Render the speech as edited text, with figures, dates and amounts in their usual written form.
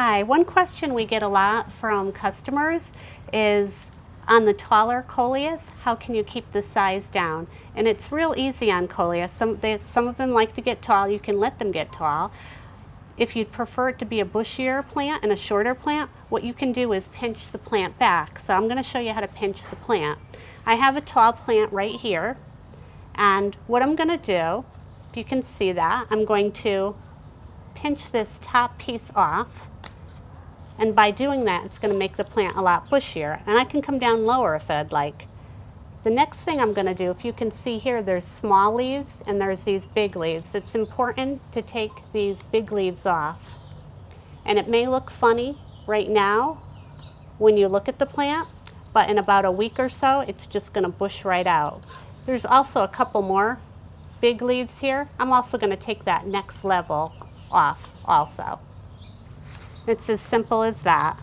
Hi, one question we get a lot from customers is on the taller Coleus, how can you keep the size down? And it's real easy on Coleus. Some of them like to get tall, you can let them get tall. If you'd prefer it to be a bushier plant and a shorter plant, what you can do is pinch the plant back. So I'm going to show you how to pinch the plant. I have a tall plant right here, and what I'm going to do, if you can see that, I'm going to pinch this top piece off, and by doing that it's going to make the plant a lot bushier, and I can come down lower if I'd like. The next thing I'm going to do, if you can see here, there's small leaves and there's these big leaves. It's important to take these big leaves off, and it may look funny right now when you look at the plant, but in about a week or so it's just going to bush right out. There's also a couple more big leaves here. I'm also going to take that next level off also. It's as simple as that.